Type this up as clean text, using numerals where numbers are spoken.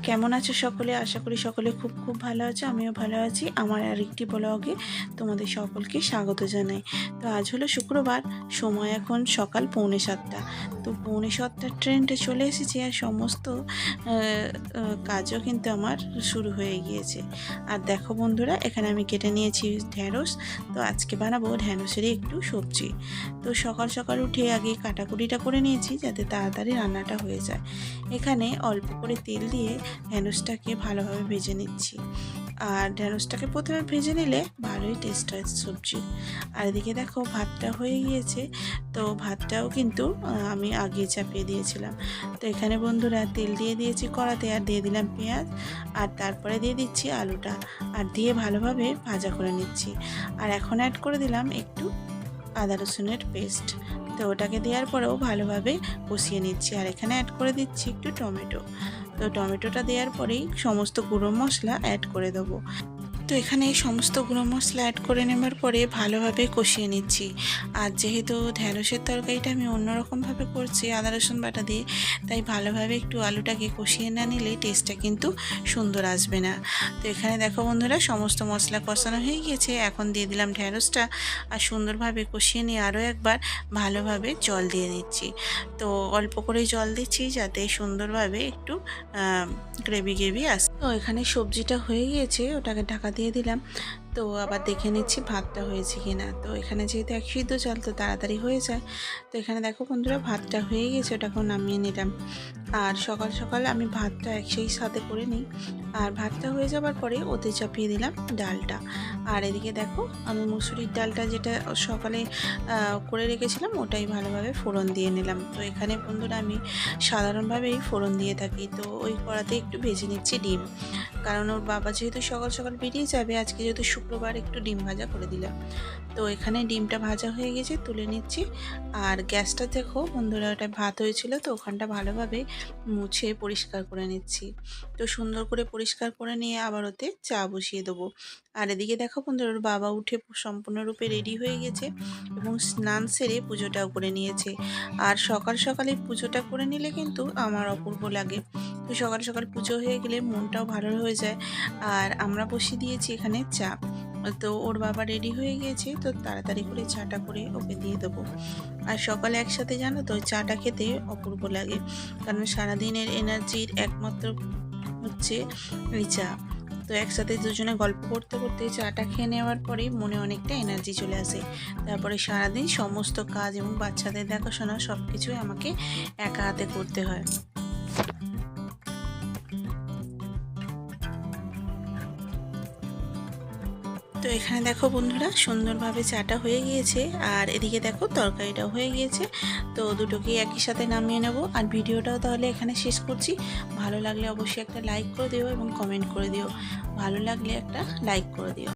কেমন আছো সকলে? আশা করি সকলে খুব খুব ভালো আছো, আমিও ভালো আছি। আমার আরেকটি ব্লগে তোমাদের সকলকে স্বাগত জানাই। তো আজ হলো শুক্রবার, সময় এখন সকাল 6:45। তো 6:45 ট্রেনটা চলে এসেছে আর সমস্ত কাজও কিন্তু আমার শুরু হয়ে গিয়েছে। আর দেখো বন্ধুরা, এখানে আমি কেটে নিয়েছি ঢ্যাঁড়স। তো আজকে বানাবো ঢ্যাঁড়সেরই একটু সবজি। তো সকাল সকাল উঠে আগে কাটাকুটিটা করে নিয়েছি যাতে তাড়াতাড়ি রান্নাটা হয়ে যায়। এখানে অল্প করে তেল দিয়ে ঢ্যাঁড়সটাকে ভালোভাবে ভেজে নিচ্ছি। আর ঢ্যাঁড়সটাকে প্রথমে ভেজে নিলে ভালোই টেস্ট হয় সবজি। আর এদিকে দেখো ভাতটা হয়ে গিয়েছে। তো ভাতটাও কিন্তু আমি আগে চাপিয়ে দিয়েছিলাম। তো এখানে বন্ধুরা তেল দিয়ে দিয়েছি কড়াতে, আর দিয়ে দিলাম পেঁয়াজ, আর তারপরে দিয়ে দিচ্ছি আলুটা, আর দিয়ে ভালোভাবে ভাজা করে নিচ্ছি। আর এখন অ্যাড করে দিলাম একটু আদা রসুনের পেস্ট। তো ওটাকে দেওয়ার পরেও ভালোভাবে কষিয়ে নিচ্ছি। আর এখানে অ্যাড করে দিচ্ছি একটু টমেটো। তো টমেটোটা দেওয়ার পরেই সমস্ত গুঁড়ো মশলা অ্যাড করে দেবো। তো এখানে এই সমস্ত গুঁড়ো মশলা অ্যাড করে নেবার পরে ভালোভাবে কষিয়ে নিচ্ছি। আর যেহেতু ঢ্যাঁড়সের তরকারিটা আমি অন্যরকমভাবে করছি আদা রসুন বাটা দিয়ে, তাই ভালোভাবে একটু আলুটাকে কষিয়ে না নিলে টেস্টটা কিন্তু সুন্দর আসবে না। তো এখানে দেখো বন্ধুরা, সমস্ত মশলা কষানো হয়ে গিয়েছে। এখন দিয়ে দিলাম ঢ্যাঁড়সটা, আর সুন্দরভাবে কষিয়ে নিয়ে আরও একবার ভালোভাবে জল দিয়ে নিচ্ছি। তো অল্প করে জল দিচ্ছি যাতে সুন্দরভাবে একটু গ্রেভি গ্রেভি আসে। তো এখানে সবজিটা হয়ে গিয়েছে, ওটাকে ঢাকা দিয়ে দিলাম। তো আবার দেখে নিচ্ছি ভাতটা হয়েছে কিনা। তো এখানে যেহেতু এক সিদ্ধ চাল, তো তাড়াতাড়ি হয়ে যায়। তো এখানে দেখো বন্ধুরা, ভাতটা হয়ে গেছে, ওটাকেও নামিয়ে নিলাম। আর সকাল সকাল আমি ভাতটা সেই সাথে করে নিই। আর ভাতটা হয়ে যাবার পরে ওতে চাপিয়ে দিলাম ডালটা। আর এদিকে দেখো, আমি মুসুরির ডালটা যেটা সকালে করে রেখেছিলাম ওটাই ভালোভাবে ফোড়ন দিয়ে নিলাম। তো এখানে বন্ধুরা আমি সাধারণভাবেই ফোড়ন দিয়ে থাকি। তো ওই কড়াতে একটু ভেজে নিচ্ছি ডিম, কারণ ওর বাবা যেহেতু সকাল সকাল বেরিয়ে যাবে, আজকে যেহেতু শুক্রবার একটু ডিম ভাজা করে দিলাম। তো এখানে ডিমটা ভাজা হয়ে গেছে, তুলে নিচ্ছি। আর গ্যাসটা দেখো বন্ধুরা, ওটা ভাত হয়েছিল, তো ওখানটা ভালোভাবে মুছে পরিষ্কার করে নিচ্ছি। তো সুন্দর করে পরিষ্কার করে নিয়ে আবার ওতে চা বসিয়ে দেবো। আর এদিকে দেখো বন্ধুরা, ওর বাবা উঠে সম্পূর্ণরূপে রেডি হয়ে গেছে এবং স্নান সেরে পুজোটাও করে নিয়েছে। আর সকাল সকালে পুজোটা করে নিলে কিন্তু আমার অপূর্ব লাগে। তো সকাল সকাল পুজো হয়ে গেলে মনটাও ভালো হয়ে যায়। আর আমরা বসিয়ে দিয়েছি এখানে চা। তো ওর বাবা রেডি হয়ে গিয়েছে, তো তাড়াতাড়ি করে চাটা করে ওকে দিয়ে দেবো। আর সকালে একসাথে জানো তো চাটা খেতে অপূর্ব লাগে, কারণ সারাদিনের এনার্জির একমাত্র হচ্ছে এই চা। তো একসাথে দুজনে গল্প করতে করতে চাটা খেয়ে নেওয়ার পরেই মনে অনেকটা এনার্জি চলে আসে। তারপরে সারাদিন সমস্ত কাজ এবং বাচ্চাদের দেখাশোনা সব কিছুই আমাকে একা হাতে করতে হয়। তো এখানে দেখো বন্ধুরা, সুন্দরভাবে চাটা হয়ে গিয়েছে, আর এদিকে দেখো তরকারিটাও হয়ে গিয়েছে। তো দুটোকেই একই সাথে নামিয়ে নেব। আর ভিডিওটাও তাহলে এখানে শেষ করছি। ভালো লাগলে অবশ্যই একটা লাইক করে দিও এবং কমেন্ট করে দিও। ভালো লাগলে একটা লাইক করে দিও।